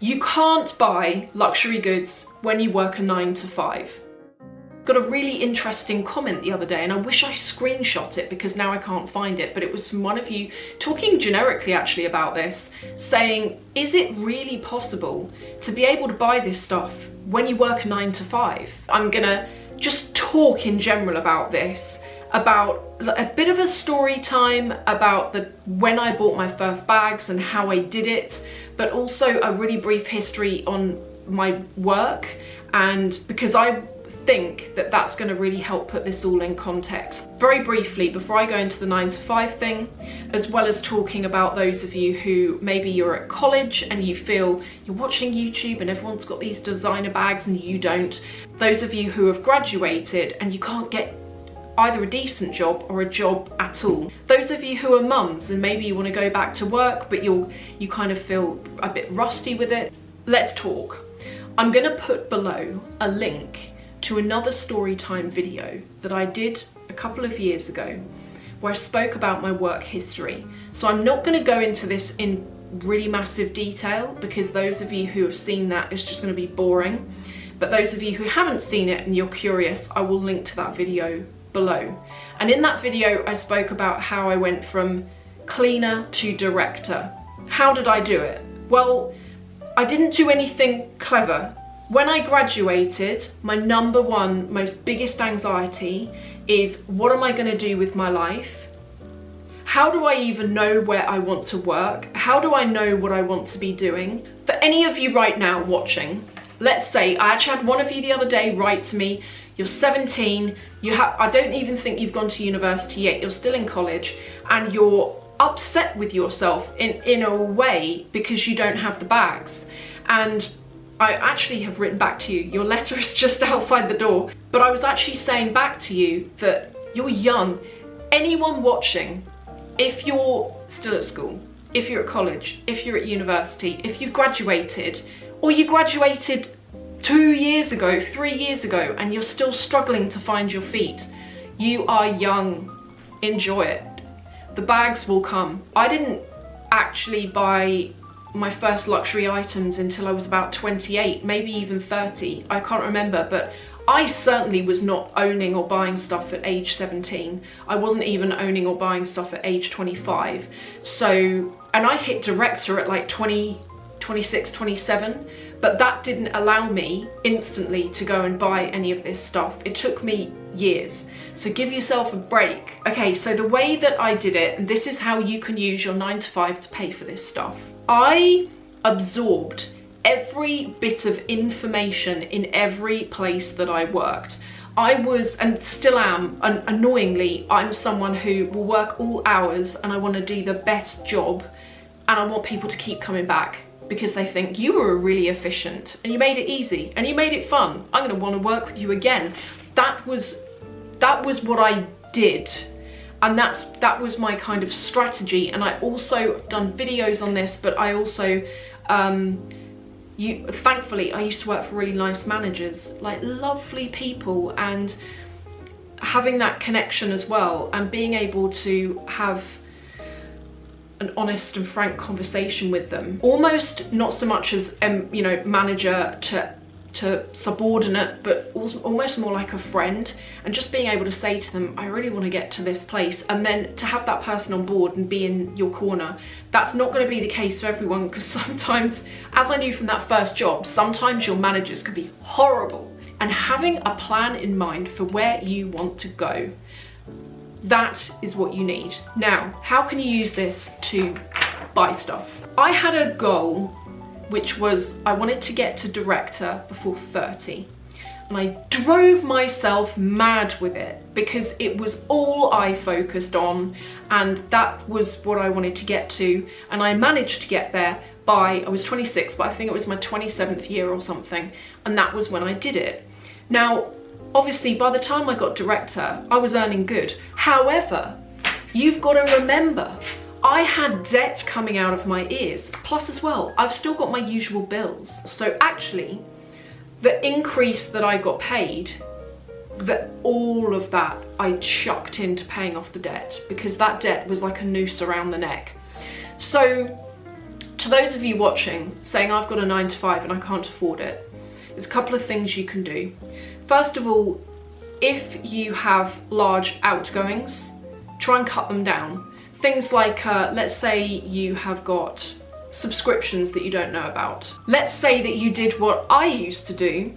You can't buy luxury goods when you work a 9 to 5. Got a really interesting comment the other day, and I wish I screenshot it because now I can't find it, but it was from one of you talking generically actually about this, saying, is it really possible to be able to buy this stuff when you work a 9 to 5? I'm gonna just talk in general about this, about a bit of a story time about when I bought my first bags and how I did it, but also a really brief history on my work, and because I think that that's going to really help put this all in context. Very briefly, before I go into the 9 to 5 thing, as well as talking about those of you who maybe you're at college and you feel you're watching YouTube and everyone's got these designer bags and you don't. Those of you who have graduated and you can't get either a decent job or a job at all. Those of you who are mums and maybe you want to go back to work but you kind of feel a bit rusty with it. Let's talk. I'm going to put below a link to another Storytime video that I did a couple of years ago where I spoke about my work history. So I'm not going to go into this in really massive detail because those of you who have seen that, it's just going to be boring. But those of you who haven't seen it and you're curious, I will link to that video below. And in that video I spoke about how I went from cleaner to director. How did I do it? Well, I didn't do anything clever. When I graduated, my number one most biggest anxiety is, what am I going to do with my life? How do I even know where I want to work? How do I know what I want to be doing? For any of you right now watching, let's say, I actually had one of you the other day write to me, you're 17, I don't even think you've gone to university yet, you're still in college, and you're upset with yourself in a way because you don't have the bags. And I actually have written back to you, your letter is just outside the door, but I was actually saying back to you that you're young. Anyone watching, if you're still at school, if you're at college, if you're at university, if you've graduated, or you graduated 2 years ago, 3 years ago, and you're still struggling to find your feet, you are young. Enjoy it. The bags will come. I didn't actually buy my first luxury items until I was about 28, maybe even 30. I can't remember, but I certainly was not owning or buying stuff at age 17. I wasn't even owning or buying stuff at age 25. So, and I hit director at like 20, 26, 27, but that didn't allow me instantly to go and buy any of this stuff. It took me years. So give yourself a break. Okay, so the way that I did it, and this is how you can use your 9 to 5 to pay for this stuff. I absorbed every bit of information in every place that I worked. I was, and still am, annoyingly, I'm someone who will work all hours and I want to do the best job, and I want people to keep coming back because they think you were really efficient and you made it easy and you made it fun. I'm going to want to work with you again. That was what I did, and that was my kind of strategy. And I also have done videos on this, but I also thankfully I used to work for really nice managers, like lovely people, and having that connection as well and being able to have an honest and frank conversation with them, almost not so much as you know, manager to subordinate, but almost more like a friend, and just being able to say to them, I really want to get to this place, and then to have that person on board and be in your corner. That's not going to be the case for everyone, because sometimes, as I knew from that first job, sometimes your managers can be horrible. And having a plan in mind for where you want to go, that is what you need. Now, how can you use this to buy stuff? I had a goal, which was I wanted to get to director before 30. And I drove myself mad with it because it was all I focused on, and that was what I wanted to get to. And I managed to get there by, I was 26, but I think it was my 27th year or something. And that was when I did it. Now, obviously, by the time I got director, I was earning good. However, you've got to remember, I had debt coming out of my ears. Plus as well, I've still got my usual bills. So actually, the increase that I got paid, all of that I chucked into paying off the debt, because that debt was like a noose around the neck. So To those of you watching saying I've got a 9 to 5 and I can't afford it, there's a couple of things you can do. First of all, if you have large outgoings, try and cut them down. Things like, let's say you have got subscriptions that you don't know about. Let's say that you did what I used to do,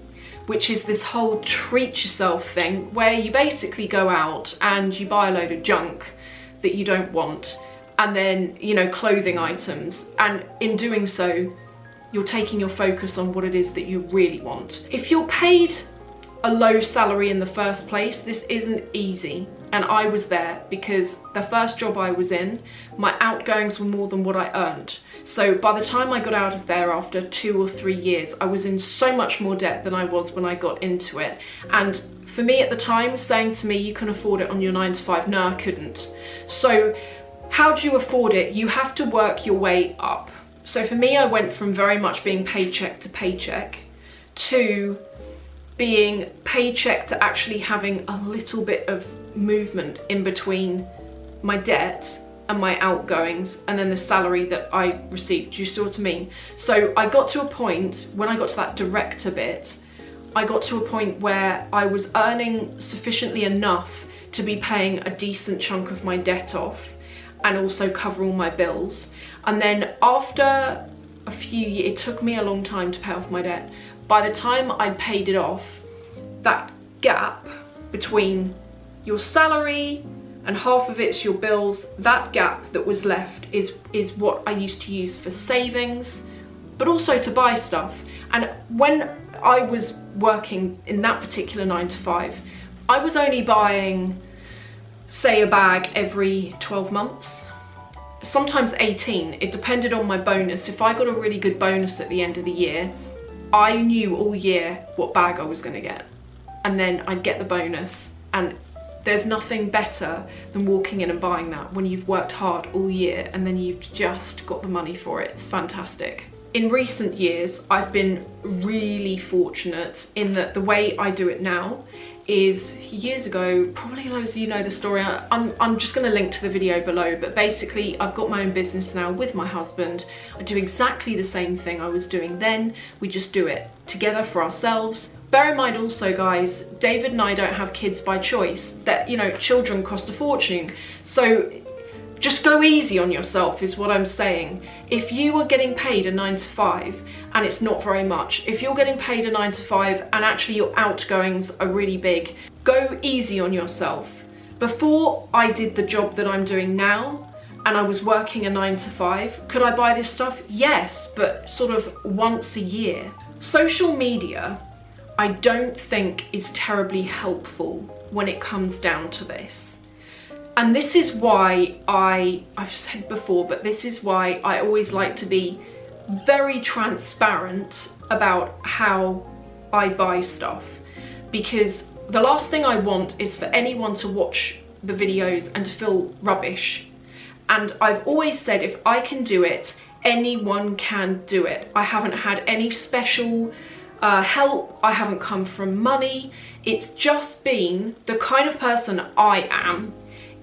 which is this whole treat yourself thing, where you basically go out and you buy a load of junk that you don't want, and then, you know, clothing items, and in doing so, you're taking your focus on what it is that you really want. If you're paid a low salary in the first place, this isn't easy. And I was there because the first job I was in, my outgoings were more than what I earned. So by the time I got out of there after 2 or 3 years, I was in so much more debt than I was when I got into it. And for me at the time, saying to me, you can afford it on your 9 to 5, no, I couldn't. So how do you afford it? You have to work your way up. So for me, I went from very much being paycheck to paycheck to being paycheck to actually having a little bit of movement in between my debt and my outgoings and then the salary that I received. Do you see what I mean? So I got to a point, when I got to that director bit, I got to a point where I was earning sufficiently enough to be paying a decent chunk of my debt off and also cover all my bills. And then after a few years, it took me a long time to pay off my debt. By the time I paid it off, that gap between your salary and half of it's your bills, that gap that was left is what I used to use for savings, but also to buy stuff. And when I was working in that particular 9 to 5, I was only buying, say, a bag every 12 months. Sometimes 18, it depended on my bonus. If I got a really good bonus at the end of the year, I knew all year what bag I was gonna get. And then I'd get the bonus, and there's nothing better than walking in and buying that when you've worked hard all year and then you've just got the money for it. It's fantastic. In recent years, I've been really fortunate in that the way I do it now is, years ago, probably loads of you know the story, I'm just going to link to the video below, but basically I've got my own business now with my husband. I do exactly the same thing I was doing then, we just do it together for ourselves. Bear in mind also, guys, David and I don't have kids by choice. That, you know, children cost a fortune. So just go easy on yourself is what I'm saying. If you are getting paid a 9 to 5 and it's not very much, if you're getting paid a 9 to 5 and actually your outgoings are really big, go easy on yourself. Before I did the job that I'm doing now and I was working a 9 to 5, could I buy this stuff? Yes, but sort of once a year. Social media, I don't think is terribly helpful when it comes down to this. And this is why I've said before, but this is why I always like to be very transparent about how I buy stuff. Because the last thing I want is for anyone to watch the videos and to feel rubbish. And I've always said, if I can do it, anyone can do it. I haven't had any special help, I haven't come from money. It's just been the kind of person I am,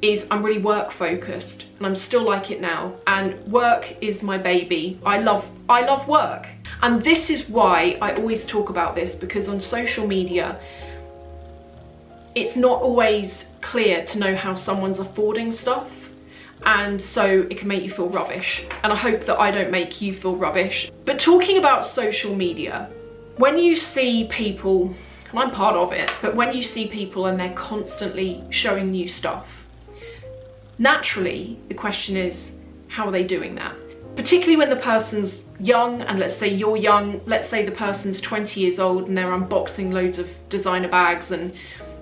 is I'm really work focused, and I'm still like it now, and work is my baby. I love work. And this is why I always talk about this, because on social media it's not always clear to know how someone's affording stuff, and so it can make you feel rubbish, and I hope that I don't make you feel rubbish. But talking about social media, when you see people, and I'm part of it, but when you see people and they're constantly showing you stuff, naturally the question is, how are they doing that? Particularly when the person's young, and let's say you're young, let's say the person's 20 years old and they're unboxing loads of designer bags, and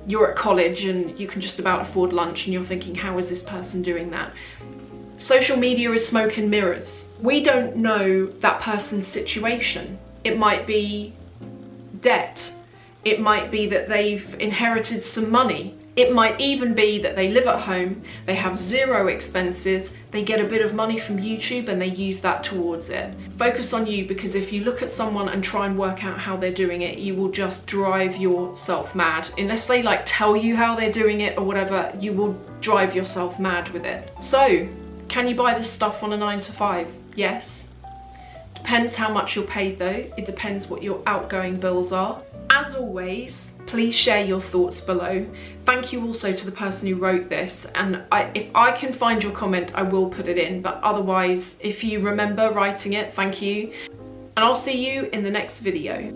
you're at college and you can just about afford lunch, and you're thinking, how is this person doing that? Social media is smoke and mirrors. We don't know that person's situation. It might be debt. It might be that they've inherited some money. It might even be that they live at home, they have zero expenses, they get a bit of money from YouTube and they use that towards it. Focus on you, because if you look at someone and try and work out how they're doing it, you will just drive yourself mad. Unless they like tell you how they're doing it or whatever, you will drive yourself mad with it. So, can you buy this stuff on a 9 to 5? Yes. Depends how much you're paid though. It depends what your outgoing bills are. As always, please share your thoughts below. Thank you also to the person who wrote this, and if I can find your comment, I will put it in, but otherwise, if you remember writing it, thank you. And I'll see you in the next video.